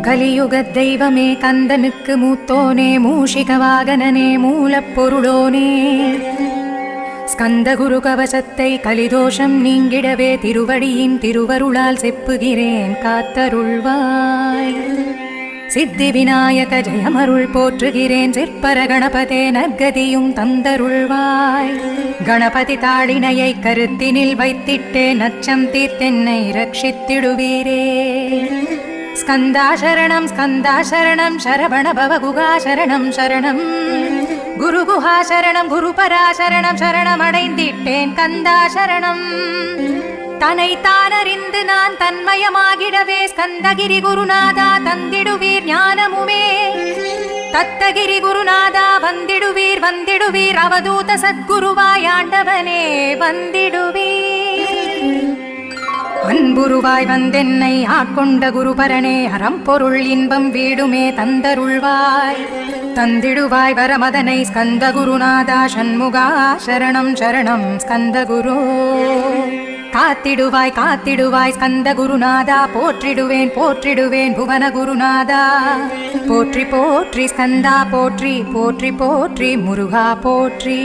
கலியுகத் தெய்வமே கந்தனுக்கு மூத்தோனே மூஷிக வாகனனே மூலப் பொருளோனே ஸ்கந்த குரு கவசத்தை கலிதோஷம் நீங்கிடவே திருவடியின் திருவருளால் செப்புகிறேன் காத்தருள்வாய். சித்தி விநாயக ஜெயமருள் போற்றுகிறேன் சிற்பர கணபதே நற்கதியும் தந்தருள்வாய். கணபதி தாளினையை கருத்தினில் வைத்திட்டே நச்சம் தீர்த்தென்னை ரட்சித்திடுவீரே. ஸ்கந்தா சரணம் சரவண பவ குகா சரணம் சரணம் குரு குஹா சரணம் குருபரா சரணம் சரணமடைந்திட்டேன் கந்தா சரணம். தன்னை தானறிந்து நான் தன்மயமாகிடவே ஸ்கந்தகிரி குருநாதா தந்திடுவீர் ஞானமுமே. தத்தகிரி குருநாதா வந்திடுவீர் வந்திடுவீர் அவதூத சத்குருவாய் ஆண்டவனே வந்திடுவீர். அன்புருவாய் வந்தென்னை ஆட்கொண்ட குருபரனே அறம்பொருள் இன்பம் வீடுமே தந்தருள்வாய். தந்திடுவாய் வரமதனை ஸ்கந்த குருநாதா சண்முகா சரணம் சரணம் ஸ்கந்த குரு. காத்திடுவாய் காத்திடுவாய் ஸ்கந்த குருநாதா போற்றிடுவேன் போற்றிடுவேன் புவன குருநாதா. போற்றி போற்றி ஸ்கந்தா போற்றி போற்றி போற்றி முருகா போற்றி.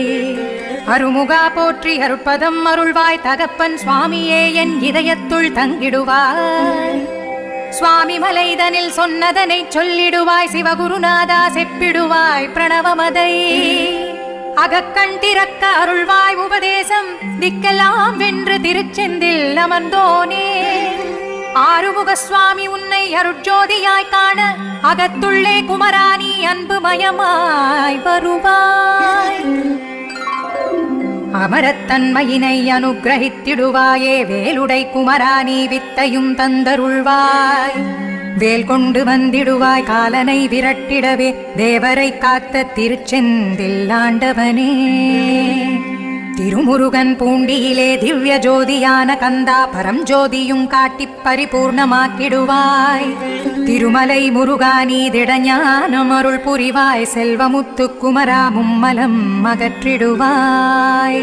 அருமுகா போற்றி அருட்பதம் அருள்வாய் தகப்பன் சுவாமியே என் இதயத்துள் தங்கிடுவாய். சுவாமி மலைதனில் சொன்னதனை சொல்லிடுவாய் சிவகுருநாதா செப்பிடுவாய் பிரணவமதை. அகக்கண் திறக்க அருள்வாய் உபதேசம் திக்கெல்லாம் வென்று திருச்செந்தில் அமர்ந்தோனே. ஆறுமுக சுவாமி உன்னை அருட்ஜோதியாய் காண அகத்துள்ளே குமராணி அன்பு மயமாய் வருவாய். அமரத்தன்மையினை அனுகிரகித்திடுவாயே வேலுடை குமராணி வித்தையும் தந்தருள்வாய். வேல் கொண்டு வந்திடுவாய் காலனை விரட்டிடவே தேவரை காத்த திருச்செந்தில் ஆண்டவனே. திருமுருகன் பூண்டியிலே திவ்ய ஜோதியான கந்தா பரம் ஜோதியும் காட்டிப் பரிபூர்ணமாக்கிடுவாய். திருமலை முருகானி திடஞானம் அருள் புரிவாய் செல்வமுத்து குமரா மும்மலம் அகற்றிடுவாய்.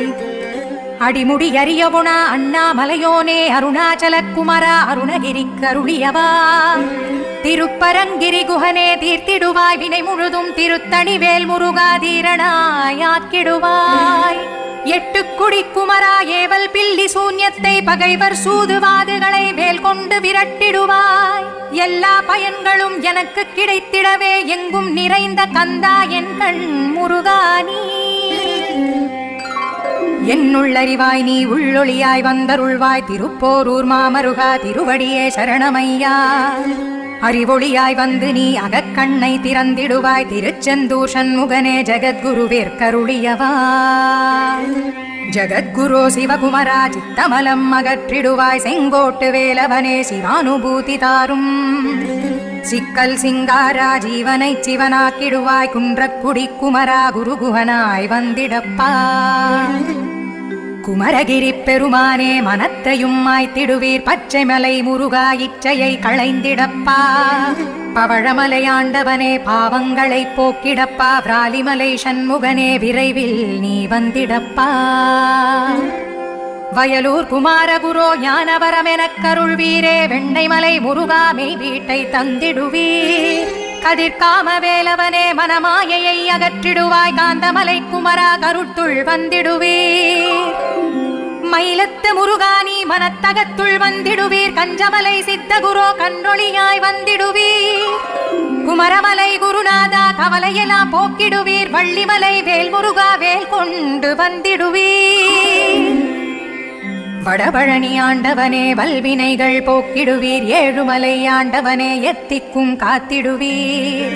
அடிமுடி அரியவுணா அண்ணாமலையோனே அருணாச்சல குமரா அருணகிரிக்கு அருளியவா. திருப்பரங்கிரி குஹனே தீர்த்திடுவாய் வினை முழுதும் திருத்தணிவேல் முருகா தீரனாய் ஆக்கிடுவாய். எட்டுக்குடி குமரா ஏவல் பில்லி சூன்யத்தை பகைவர் சூதுவாதுகளை வேல் கொண்டு விரட்டிடுவாய். எல்லா பயன்களும் எனக்கு கிடைத்திடவே எங்கும் நிறைந்த கந்தா என் கண் முருகானி. என்னுள்ளறிவாய் நீ உள்ளொளியாய் வந்தருள்வாய் திருப்போரூர் மாமருகா திருவடியே சரணமையா. அறிவொளியாய் வந்து நீ அகக்கண்ணை திறந்திடுவாய் திருச்செந்தூர் சண்முகனே ஜகத்குருவிற்கருளியவா. ஜகத்குரு சிவகுமரா சித்தமலம் அகற்றிடுவாய் செங்கோட்டு வேலவனே சிவானுபூதி தாரும். சிக்கல் சிங்காரா ஜீவனை சிவனாக்கிடுவாய் குன்றக்குடி குமரா குருகுஹனாய் வந்திடப்பா. குமரகிரி பெருமானே மனத்தையும் மாய்த்திடுவீர் பச்சைமலை முருகா இச்சையை களைந்திடப்பா. பவழமலை ஆண்டவனே பாவங்களை போக்கிடப்பா. விராலிமலை சண்முகனே விரைவில் நீ வந்திடப்பா. வயலூர் குமாரகுரோ ஞானவரமெனக் கருள்வீரே வெண்ணைமலை முருகா மெய் வீட்டை தந்திடுவீர். கதிர்காம வேலவனே மனமாயையை அகற்றிடுவாய் காந்தமலை குமரா கருத்துள் வந்திடுவீர். மயிலத்து முருகானி மனத்தகத்துள் வந்திடுவீர். கஞ்சமலை சித்தகுரோ கன்றொளியாய் வந்திடுவீர். குமரமலை குருநாதா கவலையெல்லாம் போக்கிடுவீர். வள்ளிமலை வேல் முருகா வேல் கொண்டு வந்திடுவீர். வடபழனி ஆண்டவனே வல்வினைகள் போக்கிடுவீர். ஏழுமலை ஆண்டவனே எத்திக்கும் காத்திடுவீர்.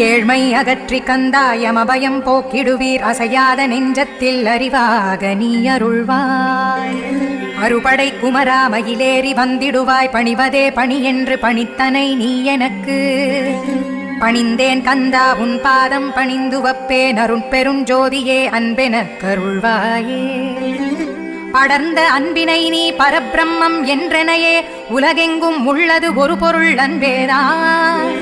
ஏழ்மை அகற்றி கந்தாயம் அபயம் போக்கிடுவீர். அசையாத நெஞ்சத்தில் அறிவாக நீ அருள்வாய். அறுபடை குமரா மயிலேறி வந்திடுவாய். பணிவதே பணி என்று பணித்தனை நீ எனக்கு. பணிந்தேன் கந்தா உன் பாதம் பணிந்து வப்பேன் அருண் பெரும் ஜோதியே அன்பெனக் கருள்வாயே. படர்ந்த அன்பினை நீ பரபிரம்மம் என்றெனையே உலகெங்கும் உள்ளது ஒரு பொருள் அன்பேதான்.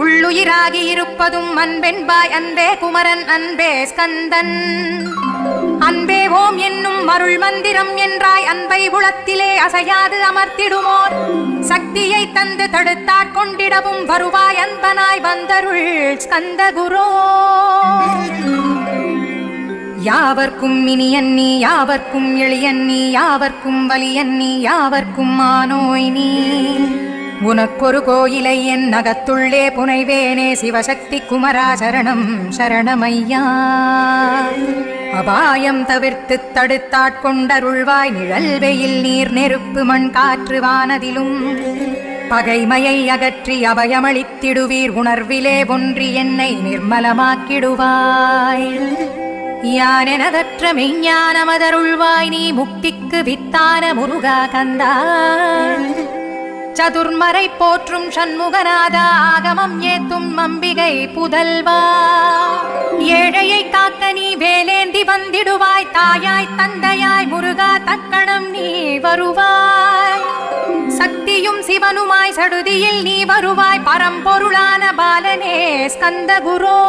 உள்ளுயிராகி இருப்பதும் அன்பென்பாய் அன்பே குமரன் அன்பே ஸ்கந்தன். அன்பே ஓம் என்னும் அருள் மந்திரம் என்றாய் அன்பை உளத்திலே அசையாது அமர்த்திடுமோர் சக்தி சக்தியை தந்து தடுத்தாட்கொண்டிடவும் வருவாய் அன்பனாய் வந்தருள் ஸ்கந்தகுரோ. யாவர்க்கும் இனியன் நீ, யாவர்க்கும் எளியன் நீ, யாவர்க்கும் வலியன் நீ, யாவர்க்கும் மானோய் நீ. உனக்கொரு கோயிலை என் நகத்துள்ளே புனைவேனே சிவசக்தி குமரா சரணம் சரணமையா. அபாயம் தவிர்த்து தடுத்தாட்கொண்டருள்வாய் நிழல் வெயில் நீர் நெருப்பு மண் காற்று வானதிலும் பகைமையை அகற்றி அபயமளித்திடுவீர். உணர்விலே ஒன்றி என்னை நிர்மலமாக்கிடுவாய். யானெனதற்ற மெய்ஞானமதருள்வாய் நீ முக்திக்கு வித்தான முருகா கந்தா. சதுர்மறை போற்றும் சண்முகநாதா ஆகமம் ஏத்தும் அம்பிகை புதல்வா. ஏழையை காக்க நீ வேலேந்தி வந்திடுவாய். தாயாய் தந்தையாய் முருகா தக்கணம் நீ வருவாய். சக்தியும் சிவனுமாய் சடுதியில் நீ வருவாய். பரம்பொருளான பாலனே ஸ்கந்தகுரோ.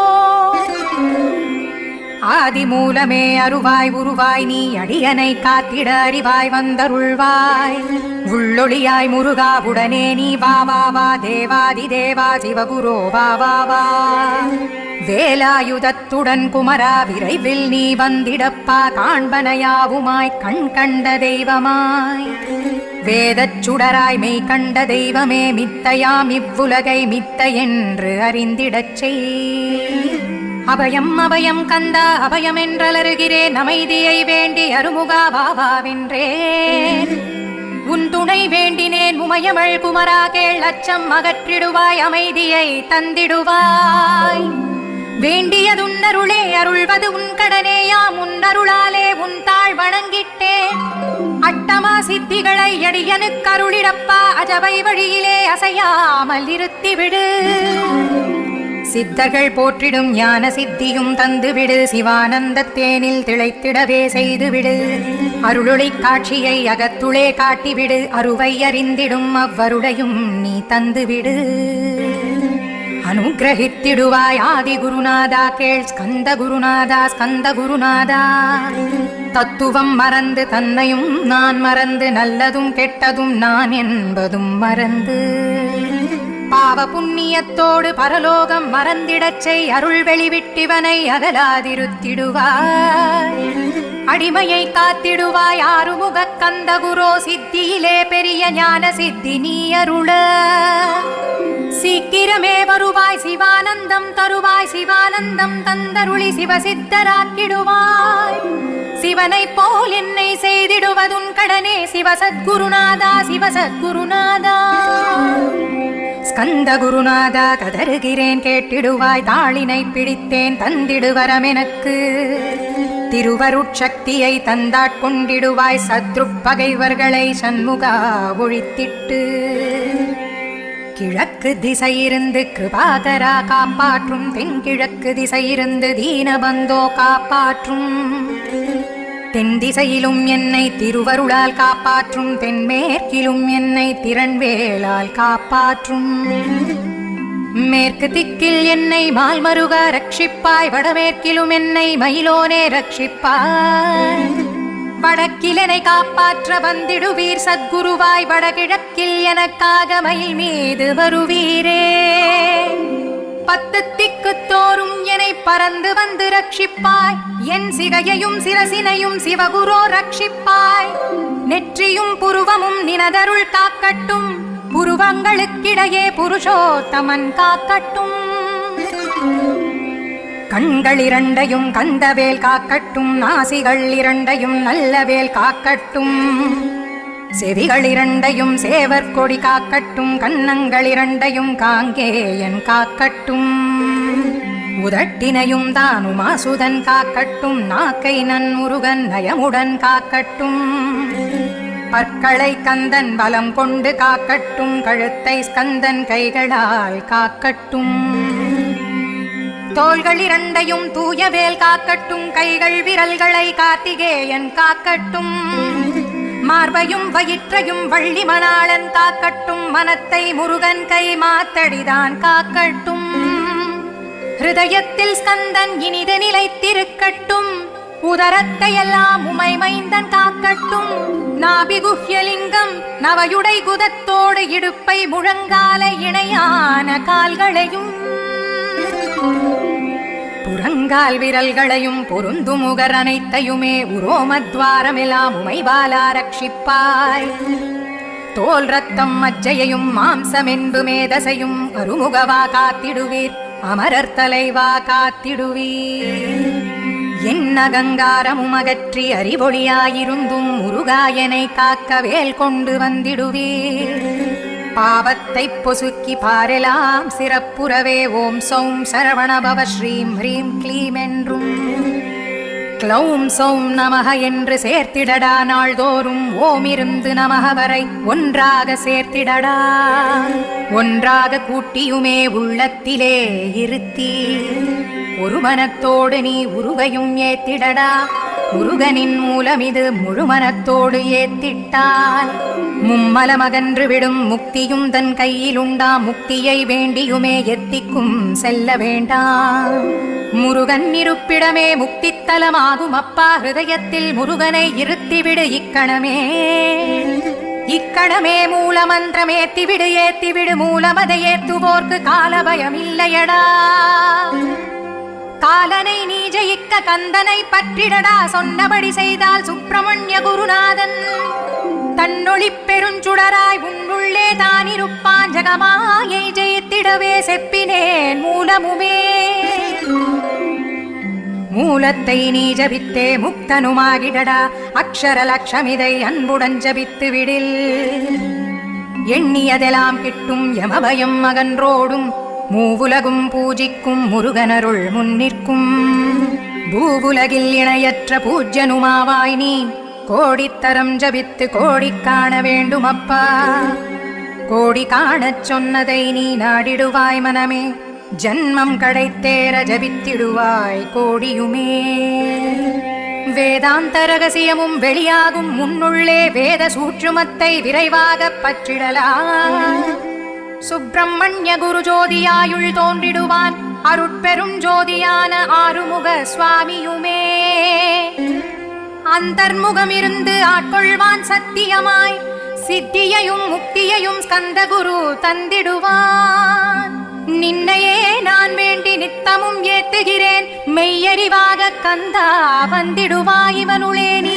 ஆதி மூலமே அருவாய் உருவாய் நீ அடியனை காத்திட அறிவாய் வந்தருள்வாய். உள்ளொளியாய் முருகா உடனே நீ வா வா வா. தேவாதி தேவா சிவகுரோ வா வா வா. வேலாயுதத்துடன் குமரா விரைவில் நீ வந்திடப்பா. காண்பனையாவுமாய் கண் கண்ட தெய்வமாய் வேதச் சுடராய் மெய் கண்ட தெய்வமே. மித்தையாம் இவ்வுலகை மித்த என்று அறிந்திடச் செய். அபயம் அபயம் கந்தா அபயம் என்றலருகிறேன். அமைதியை வேண்டி அருமுகா வாவாவென்றேன். உன் துணை வேண்டினேன் உமையமள் குமரா கேள். அச்சம் அகற்றிடுவாய் அமைதியை தந்திடுவாய். வேண்டியதுன்னருளே அருள்வது உன் கடனேயாம். உன்னருளாலே உன் தாழ் வணங்கிட்டேன். அட்டமா சித்திகளை அடியனுக்கு அருளிடப்பா. அஜபை வழியிலே அசையாமல் இருத்திவிடு. சித்தர்கள் போற்றிடும் ஞான சித்தியும் தந்துவிடு. சிவானந்த தேனில் திளைத்திடவே செய்துவிடு. அருளொளி காட்சியை அகத்துளே காட்டிவிடு. அருவை அறிந்திடும் அவ்வருடையும் நீ தந்துவிடு. அனுகிரகித்திடுவாய் ஆதி குருநாதா கேள். ஸ்கந்த குருநாதா ஸ்கந்த குருநாதா. தத்துவம் மறந்து தன்னையும் நான் மறந்து நல்லதும் கெட்டதும் நான் என்பதும் மறந்து பாவ புண்ணியத்தோடு பரலோகம் மறந்திடச் செய். அருள் வெளிவிட்டிவனை அகலாதிருத்திடுவாய். அடிமையை காத்திடுவாய் ஆறுமுக கந்தகுரோ. சித்தியிலே பெரிய ஞான சித்தி நீ அருள. சீக்கிரமே வருவாய் சிவானந்தம் தருவாய். சிவானந்தம் தந்தருளி சிவசித்தராக்கிடுவாய். சிவனை போல் என்னை செய்திடுவதுன் கடனே சிவசத்குருநாதா சிவசத்குருநாதா. ஸ்கந்த குருநாதா கதறுகிறேன் கேட்டிடுவாய். தாளினை பிடித்தேன் தந்திடுவரம் எனக்கு. திருவருட்சக்தியை தந்தாட்கொண்டிடுவாய். சத்ரு பகைவர்களை சண்முகா ஒழித்திட்டு கிழக்கு திசையிருந்து கிருபாகரா காப்பாற்றும். தென்கிழக்கு திசையிருந்து தீனபந்தோ காப்பாற்றும். தென் திசையிலும் என்னை திருவருளால் காப்பாற்றும். தென்மேற்கிலும் என்னை திறன்வேலால் காப்பாற்றும். மேற்கு திக்கில் என்னை மால்மருகா ரட்சிப்பாய். வடமேற்கிலும் என்னை மயிலோனே ரட்சிப்பாய். வடக்கிலனை காப்பாற்ற வந்திடுவீர் சத்குருவாய். வடகிழக்கில் எனக்காக மயில் மீது வருவீரே. 10 திக்கு தோறும் என்னை பறந்து வந்து ரட்சிப்பாய். என் சிகையையும் சிரசினையும் சிவகுரோ ரட்சிப்பாய். நெற்றியும் புருவமும் நினதருள் காக்கட்டும். புருவங்களுக்கிடையே புருஷோத்தமன் காக்கட்டும். கண்கள் இரண்டையும் கந்தவேல் காக்கட்டும். நாசிகள் இரண்டையும் நல்லவேல் காக்கட்டும். செவிகள் இரண்டையும் சேவர் கொடி காக்கட்டும். கன்னங்கள் இரண்டையும் காங்கேயன் காக்கட்டும். உதட்டினையும் தானுமாசுதன் காக்கட்டும். நாக்கை நன்முருகன் நயமுடன் காக்கட்டும். பற்களை கந்தன் பலம் கொண்டு காக்கட்டும். கழுத்தை ஸ்கந்தன் கைகளால் காக்கட்டும். தோள்கள் இரண்டையும் தூயவேல் காக்கட்டும். கைகள் விரல்களை கார்த்திகேயன் காக்கட்டும். மார்பையும் வயிற்றையும் வள்ளி மணாளன் காக்கட்டும். மனத்தை முருகன் கை மாத்தடிதான் காக்கட்டும். ஹிருதயத்தில் ஸ்கந்தன் இனிது நிலைத்திருக்கட்டும். உதரத்தை எல்லாம் உமை மைந்தன் காக்கட்டும். நாபிகுஹ்யலிங்கம் நவையுடை குதத்தோடு இடுப்பை முழங்கால இணையான கால்களையும் புறங்கால் விரல்களையும் பொருந்துமுகர் அனைத்தையுமே உரோமத்வாரமெல்லாம் உமைபாலா ரட்சிப்பாய். தோல் ரத்தம் மஜ்ஜையையும் மாம்சமென்பு மேதசையும் அருமுகவா காத்திடுவீர், அமரர் தலைவா காத்திடுவீர். என்ன கங்காரமும் அகற்றி அறிவொளியாயிருந்தும் முருகாயனை காக்க வேல் கொண்டு வந்திடுவீர். பாவத்தை பொசுக்கி பாரெலாம் சிறப்புறவே ஓம் சௌம் சரவணபவ ஸ்ரீம் ஹ்ரீம் க்ளீம் என்றும் க்ளௌம் சௌம் நமக என்று சேர்த்திடடா. நாள்தோறும் ஓம் இருந்து நமக வரை ஒன்றாக சேர்த்திடடா. ஒன்றாக கூட்டியுமே உள்ளத்திலே இருத்தி ஒரு மனத்தோடு நீ உருவையும் ஏத்திடடா. முருகனின் மூலம் இது முழுமனத்தோடு ஏத்திட்டால் மும்மலமகன்று விடும் முக்தியும் தன் கையில் உண்டா. முக்தியை வேண்டியுமே எத்திக்கும் செல்ல வேண்டாம். முருகன் இருப்பிடமே முக்தித்தலமாகும் அப்பா. ஹிருதயத்தில் முருகனை இருத்திவிடு இக்கணமே. இக்கணமே மூலமந்திரமேத்திவிடு ஏத்திவிடு. மூலமதை ஏத்துவோர்க்கு காலபயம் இல்லையடா. காலனை நீ ஜெயிக்க கந்தனை பற்றிடடா. சொன்னபடி செய்தால் சுப்பிரமணிய குருநாதன் தன்னொளி பெருஞ்சுடராய் உன்னுள்ளே தான் இருப்பான். ஜகமாயை ஜெயித்திடவே செப்பினேன் மூலமுமே. மூலத்தை நீ ஜபித்தே முக்தனுமாகிடடா. அக்ஷர லட்சமிதை அன்புடன் ஜபித்து விடில். எண்ணியதெல்லாம் கிட்டும் யமபயம் அகன்றோடும். மூவுலகும் பூஜிக்கும் முருகனருள் முன்னிற்கும். பூவுலகில் இணையற்ற பூஜ்யனுமாவாய் நீ. கோடித்தரம் ஜபித்து கோடி காண வேண்டும் அப்பா. கோடி காணச் சொன்னதை நீ நாடிடுவாய் மனமே. ஜன்மம் கடைத்தேர ஜபித்திடுவாய் கோடியுமே. வேதாந்த ரகசியமும் வெளியாகும் முன்னுள்ளே வேத சூற்றுமத்தை விரைவாக பற்றிடலாம். சுப்பிரமணிய குரு ஜோதியாயுள் தோன்றிடுவான். அருட்பெரும் ஜோதியான ஆறுமுக சுவாமியுமே. அந்தர்முகமிருந்து ஆட்கொள்வான் சத்தியமாய். சித்தியையும் முக்தியையும் ஸ்கந்தகுரு தந்திடுவான். நின்னையே நான் வேண்டி நித்தமும் ஏத்துகிறேன். மெய்யறிவாக கந்தா வந்திடுவாய் இவனுளே நீ.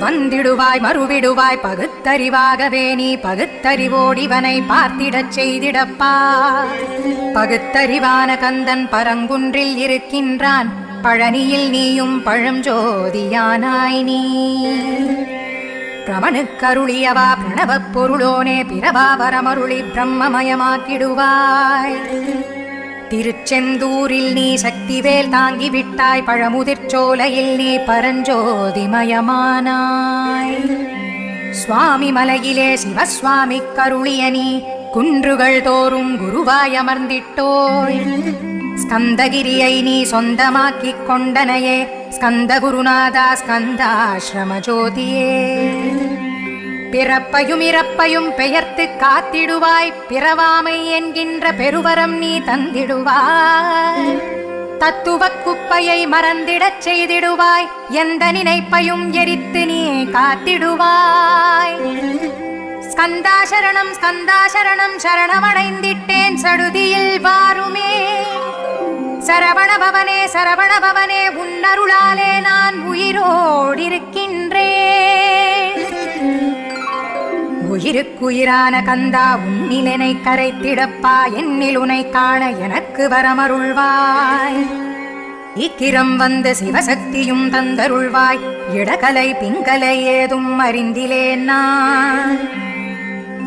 வந்திடுவாய் மறுவிடுவாய் பகுத்தறிவாகவே நீ. பகுத்தறிவோடிவனை பார்த்திடச் செய்திடப்பா. பகுத்தறிவான கந்தன் பரங்குன்றில் இருக்கின்றான். பழனியில் நீயும் பழஞ்சோதியானாய் நீ. பிரமனுக்கருளியவா பிரணவப் பொருளோனே. பிரபாவரமருளி பிரம்மமயமாக்கிடுவாய். திருச்செந்தூரில் நீ சக்திவேல் தாங்கிவிட்டாய். பழமுதிர்ச்சோலையில் நீ பரஞ்சோதிமயமானாய். சுவாமி மலையிலே சிவசுவாமி கருளிய நீ. குன்றுகள் தோறும் குருவாய் அமர்ந்திட்டோய். ஸ்கந்தகிரியை நீ சொந்தமாக்கிக் கொண்டனையே. ஸ்கந்த குருநாதா ஸ்கந்தாஸ்ரம ஜோதியே. பிறப்பையும் இறப்பையும் பெயர்த்து காத்திடுவாய். பிறவாமை என்கின்ற பெருவரம் நீ தந்திடுவாய். தத்துவ குப்பையை மறந்திடச் செய்திடுவாய். எந்த நினைப்பையும் எரித்து நீ காத்திடுவாய். ஸ்கந்தா சரணம் ஸ்கந்தா சரணம் சரணமடைந்திட்டேன் சடுதியில் வாருமே. சரவணபவனே சரவணபவனே உன்னருளாலே நான் உயிரோடிருக்கின்றேன். உயிருக்குயிரான கந்தா உன்னிலனை கரைத்திடப்பா. என்னில் உனை காண எனக்கு வரமருள்வாய். இக்கிரம் வந்து சிவசக்தியும் தந்தருள்வாய். இடகலை பிங்கலை ஏதும் அறிந்திலேன் நான்.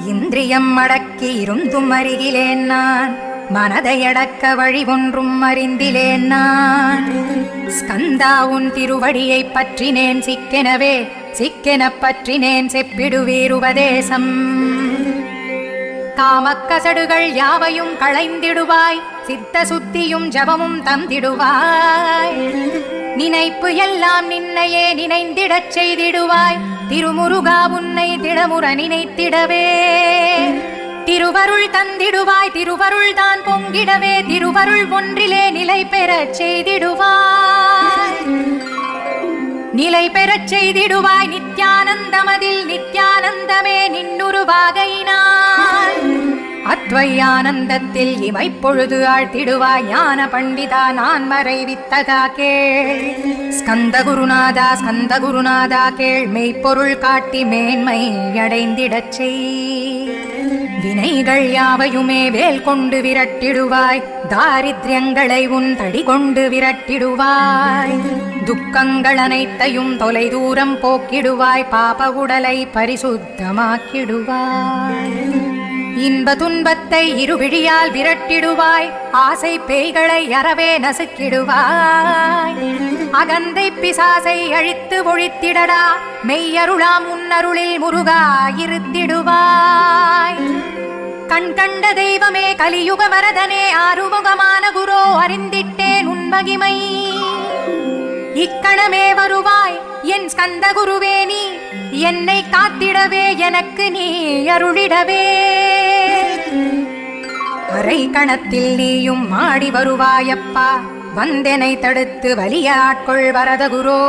இந்திரியம் அடக்கி இருந்தும் அருகிலேன் நான். மனதையடக்க வழி ஒன்றும் அறிந்திலேன் நான். ஸ்கந்தா உன் திருவடியை பற்றினேன் சிக்கெனவே. சிக்கெனப் பற்றினேன் செப்பிடுவீர் உபதேசம். காமக்கசடுகள் யாவையும் களைந்திடுவாய். சித்த சுத்தியும் ஜபமும் தந்திடுவாய். நினைப்பு எல்லாம் நின்னையே நினைந்திடச் செய்திடுவாய். திருமுருகா உன்னை திடமுற நினைத்திடவே. திருவருள் தந்திடுவாய். திருவருள் தான் பொங்கிடவே. திருவருள் ஒன்றிலே நிலை பெறச் செய்திடுவாய். நிலை பெறச் செய்திடுவாய் நித்யானந்தமதில் நித்யானந்தமே நின்னுருவாகையினாய் அத்வையானந்தத்தில் இமைப்பொழுது ஆழ்த்திடுவாய் ஞான பண்டிதா நான் மறைவித்தகா கேள் ஸ்கந்த குருநாதா கேள் மெய்ப்பொருள் காட்டி மேன்மை அடைந்திடச் செய் வினைகள் யாவையுமே வேல் கொண்டு விரட்டிடுவாய் தாரித்யங்களை உன் தடி கொண்டு விரட்டிடுவாய் துக்கங்கள் அனைத்தையும் தொலை தூரம் போக்கிடுவாய் பாப உடலை பரிசுத்தமாக்கிடுவாய் இன்ப துன்பத்தை இருவிழியால் விரட்டிடுவாய் ஆசை பேய்களை அறவே நசுக்கிடுவாய் அகந்தை பிசாசை அழித்து ஒழித்திடடா மெய்யருளாம் உன்னருளில் முருகா இருத்திடுவாய் கண் கண்ட தெய்வமே கலியுக வரதனே ஆறுமுகமான குரோ அறிந்திட்டேன் உன் மகிமை இக்கணமே வருவாய் என் ஸ்கந்த குருவே நீ என்னை காத்திடவே எனக்கு நீ அருளிடவே அரை கணத்தில் நீயும் மாடி வருவாயப்பா வந்தெனை தடுத்து வலியாட்கொள் வரத குரோ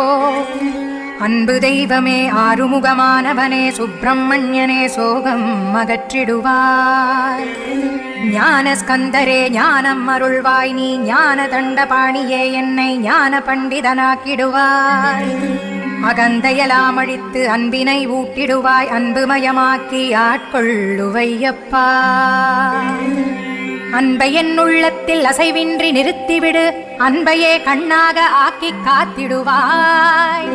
அன்பு தெய்வமே ஆறுமுகமானவனே சுப்பிரமணியனே சோகம் அகற்றிடுவாய் ஞான ஸ்கந்தரே ஞானம் அருள்வாய் நீ ஞான தண்டபாணியே என்னை ஞான பண்டிதனாக்கிடுவாய் அகந்தையலாம் அழித்து அன்பினை ஊட்டிடுவாய் அன்புமயமாக்கி ஆட்கொள்ளுவையப்பா அன்பை என் உள்ளத்தில் அசைவின்றி நிறுத்திவிடு அன்பையே கண்ணாக ஆக்கி காத்திடுவாய்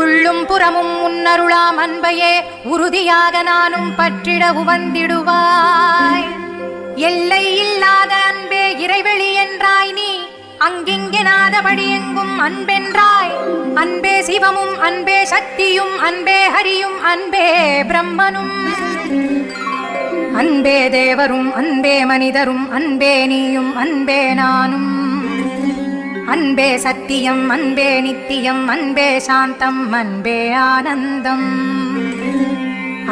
உள்ளும் புறமும் முன்னருளாம் அன்பையே உறுதியாக நானும் பற்றிட உவந்திடுவாய் எல்லை இல்லாத அன்பே இறைவெளி என்றாய் நீ அங்கிங்கெனாதபடி எங்கும் அன்பென்றாய் அன்பே சிவமும் அன்பே சக்தியும் அன்பே ஹரியும் அன்பே பிரம்மனும் அன்பே தேவரும் அன்பே மனிதரும் அன்பே நீயும் அன்பே நானும் அன்பே சத்தியம் அன்பே நித்தியம் அன்பே சாந்தம் அன்பே ஆனந்தம்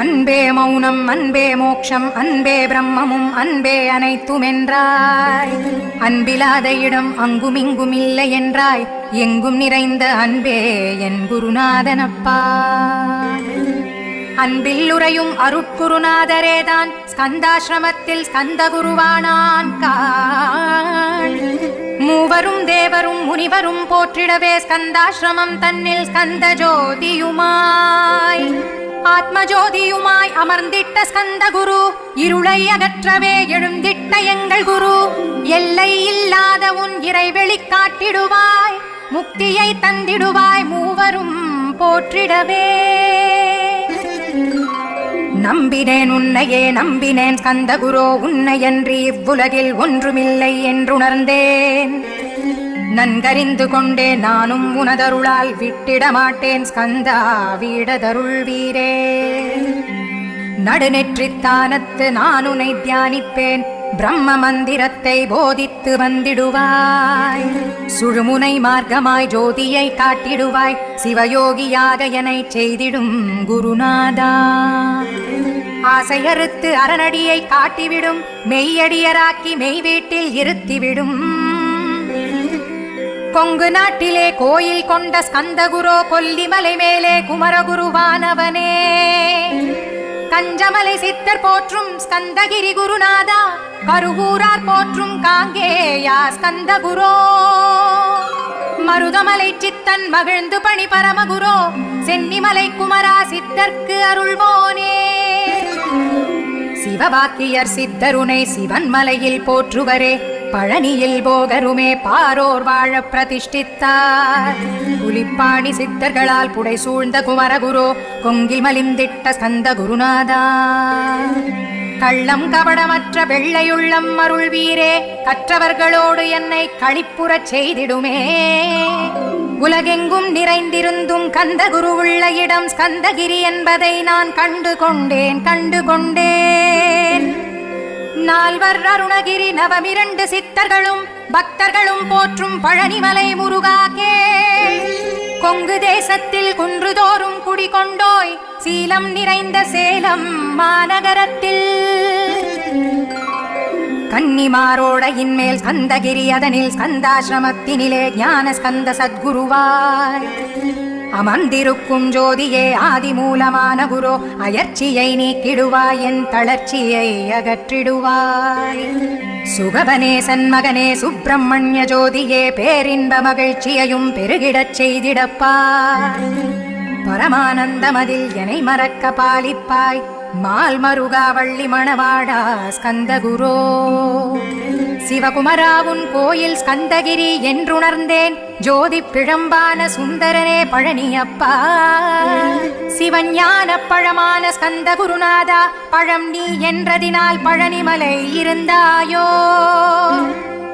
அன்பே மௌனம் அன்பே மோக்ஷம் அன்பே பிரம்மமும் அன்பே அனைத்துமென்றாய் அன்பிலாத இடம் அங்குமிங்கும் இல்லை என்றாய் எங்கும் நிறைந்த அன்பே என் குருநாதனப்பா அன்பில் உறையும் அருட்குருநாதரேதான் ஸ்கந்தாசிரமத்தில் ஸ்கந்த குருவானான் காண் மூவரும் தேவரும் முனிவரும் போற்றிடவே ஸ்கந்தாசிரமம் தன்னில் ஸ்கந்த ஜோதியுமாய் ஆத்மஜோதியுமாய் அமர்ந்திட்ட ஸ்கந்த குரு இருளை அகற்றவே எழுந்திட்ட எங்கள் குரு எல்லை இல்லாத உன் இறைவெளி காட்டிடுவாய் முக்தியை தந்திடுவாய் மூவரும் போற்றிடவே நம்பினேன் உன்னையே நம்பினேன் ஸ்கந்த குரோ உன்னையன்றி இவ்வுலகில் ஒன்றுமில்லை என்றுணர்ந்தேன் நன்கறிந்து கொண்டே நானும் உனதருளால் விட்டிட மாட்டேன் ஸ்கந்தா வீடதருள் வீரே நடுநெற்றித்தானத்து நான் உன்னை தியானிப்பேன் பிரம்ம மந்திரத்தை போதித்து வந்திடுவாய் சுழுமுனை மார்க்கமாய் ஜோதியை காட்டிடுவாய் சிவயோகியாக என்னை செய்திடும் குருநாதா ஆசையறுத்து அரணடியை காட்டிவிடும் மெய்யடியராக்கி மெய் வீட்டில் இருத்திவிடும் கொங்கு நாட்டிலே கோயில் கொண்ட ஸ்கந்தகுரோ கொல்லிமலை மேலே குமரகுருவானவனே கஞ்சமலை சித்தர் போற்றும் ஸ்கந்தகிரி குருநாதா கருவூரார் போற்றும் காங்கேயா ஸ்கந்தகுரோ மருதமலை சித்தன் மகிழ்ந்து பணி பரமகுரோ சென்னிமலை குமரா சித்தர்க்கு அருள்வோனே சிவபாக்கியர் சித்தருனை சிவன் மலையில் போற்றுவரே பழனியில் போகருமே பாரோர் வாழ பிரதிஷ்டித்தார் புலிப்பாணி சித்தர்களால் புடை சூழ்ந்த குமரகுரு கொங்கில் மலிந்திட்ட ஸ்கந்த குருநாதா கள்ளம் கபடமற்ற வெள்ளையுள்ளம் அருள் வீரே கற்றவர்களோடு என்னை களிப்புறச் செய்திடுமே உலகெங்கும் நிறைந்திருந்தும் கந்த குரு உள்ள இடம் ஸ்கந்தகிரி என்பதை நான் கண்டு கொண்டேன் நால்வர் அருணகிரி நவமிரண்டு சித்தர்களும் பக்தர்களும் போற்றும் பழனிமலை முருகா கேள் கொங்கு தேசத்தில் குன்றுதோறும் குடிகொண்டோய் சீலம் நிறைந்த சேலம் மாநகரத்தில் கன்னிமாரோடையின் மேல் ஸ்கந்தகிரி அதனில் ஸ்கந்தாசிரமத்தினிலே ஞான ஸ்கந்த சத்குருவாய் அமர்ந்திருக்கும் ஜோதியே ஆதிமூலமான குரு அயற்சியை நீக்கிடுவாய் என் தளர்ச்சியை அகற்றிடுவாய் சுகவனே சன்மகனே சுப்பிரமணிய ஜோதியே பேரின்ப மகிழ்ச்சியையும் பெருகிடச் செய்திடப்பா பரமானந்தமதில் என்னை மறக்க பாலிப்பாய் மால் மருகா வள்ளி மணவாடா ஸ்கந்தகுரோ சிவகுமராவுன் கோயில் ஸ்கந்தகிரி என்றுணர்ந்தேன் ஜோதி பிழம்பான சுந்தரனே பழனியப்பா சிவஞான பழமான ஸ்கந்தகுருநாதா பழம் நீ என்றதினால் பழனிமலை இருந்தாயோ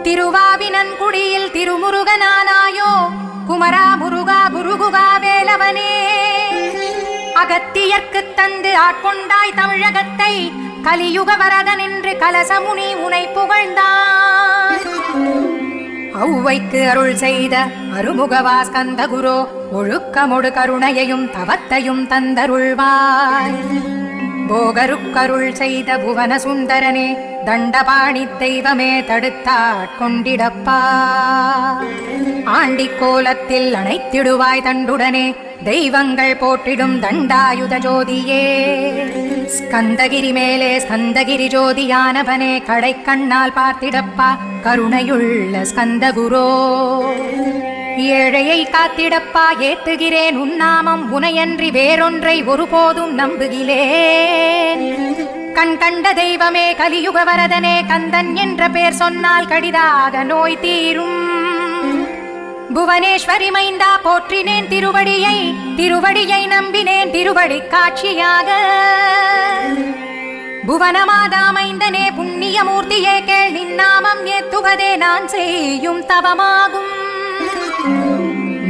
திருவாவினன்குடியில் திருமுருகனானாயோ குமரா முருகா குருகுகா வேலவனே அகத்தியர்க்கு தந்து ஆட்கொண்டாய் தமிழகத்தை கலியுக வரதன் என்று கலசமுனி உனை புகழ்ந்தான் ஔவைக்கு அருள் செய்த அருமுகவா ஸ்கந்தகுரோ ஒழுக்கமொடு கருணையையும் தவத்தையும் தந்தருள்வாய் போகருக்கருள் செய்த புவன சுந்தரனே தண்டபாணி தெய்வமே தடுத்தாட்கொண்டிடப்பா ஆண்டி கோலத்தில் அணைத்திடுவாய் தண்டுடனே தெய்வங்கள் போற்றிடும் தண்டாயுத ஜோதியே ஸ்கந்தகிரி மேலே ஸ்கந்தகிரி ஜோதியானவனே கடை கண்ணால் பார்த்திடப்பா கருணையுள்ள ஸ்கந்தகுரோ ஏழையை காத்திடப்பா ஏத்துகிறேன் உன்னாமம் உனையன்றி வேறொன்றை ஒருபோதும் நம்புகிறேன் கண் கண்ட தெய்வமே கலியுக வரதனே கந்தன் என்ற பேர் சொன்னால் கடிதாக நோய் தீரும் புவனேஸ்வரி மைந்தா போற்றினேன் திருவடியை நம்பினேன் திருவடி காட்சியாக புவனமாதா மைந்தனே புண்ணியமூர்த்தியே கேள் நின்னாமம் ஏத்துவதே நான் செய்யும் தவமாகும்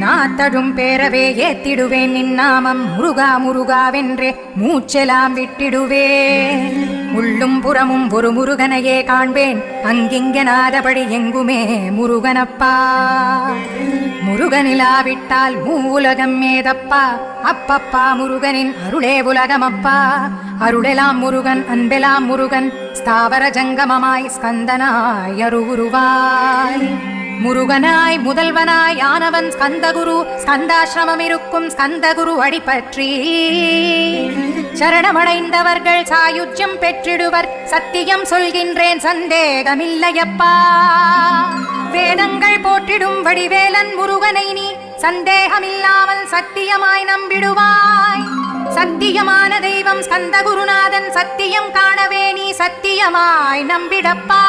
நாத்தடும் பேரவே ஏத்திடுவேன் நின்னாமம் முருகா முருகாவென்றே மூச்செலாம் விட்டிடுவேன் உள்ளும் புறமும் ஒரு முருகனையே காண்பேன் அங்கிங்கனாதபடி எங்குமே முருகனப்பா முருகனிலாவிட்டால் மூவுலகம் ஏதப்பா அப்பப்பா முருகனின் அருளே உலகமப்பா அருளெலாம் முருகன் அன்பெலாம் முருகன் ஸ்தாவர ஜங்கமமாய் ஸ்கந்தனாய் அருவுருவாய் முருகனாய் முதல்வனாய் ஆனவன் ஸ்கந்தகுரு ஸ்கந்தாசிரமம் இருக்கும் ஸ்கந்தகுரு அடிபற்றி சரணமடைந்தவர்கள் சாயுஜ்யம் பெற்றிடுவர் சத்தியம் சொல்கின்றேன் சந்தேகமில்லையப்பா வேதங்கள் போற்றிடும் வடிவேலன் முருகனை நீ சந்தேகமில்லாமல் சத்தியமாய் நம்பிடுவாய் சத்தியமான தெய்வம் ஸ்கந்தகுருநாதன் சத்தியம் காணவே நீ சத்தியமாய் நம்பிடப்பா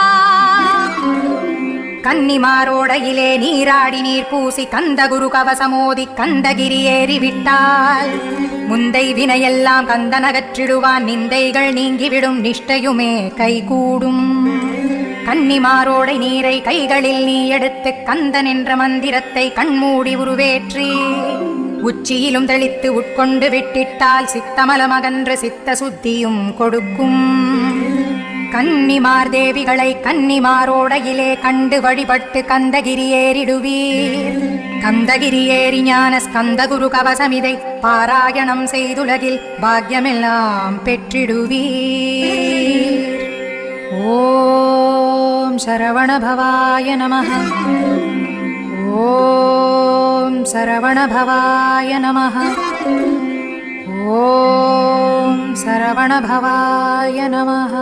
கன்னிமாரோடையிலே நீராடி நீர் பூசி கந்தகுரு கவசமோதி கந்தகிரி ஏறிவிட்டால் முந்தை வினையெல்லாம் கந்தனகற்றிடுவான் நிந்தைகள் நீங்கிவிடும் நிஷ்டையுமே கைகூடும் கன்னிமாரோடை நீரை கைகளில் நீ எடுத்து கந்தன் என்ற மந்திரத்தை கண்மூடி உருவேற்றி உச்சியிலும் தெளித்து உட்கொண்டு விட்டிட்டால் சித்தமலமகன்று சித்த சுத்தியும் கொடுக்கும் கன்னிமார் தேவிகளை கன்னிமாரோடையிலே கண்டு வழிபட்டு கந்தகிரி ஏறிடுவீர் கந்தகிரி ஏறி ஞான ஸ்கந்தகுரு கவசமிதை பாராயணம் செய்துலகில் பாக்யமெல்லாம் பெற்றிடுவீர் ஓம் சரவணபவாய நமः ஓம் சரவணபவாய நமः ஓம் சரவணபவாய நமः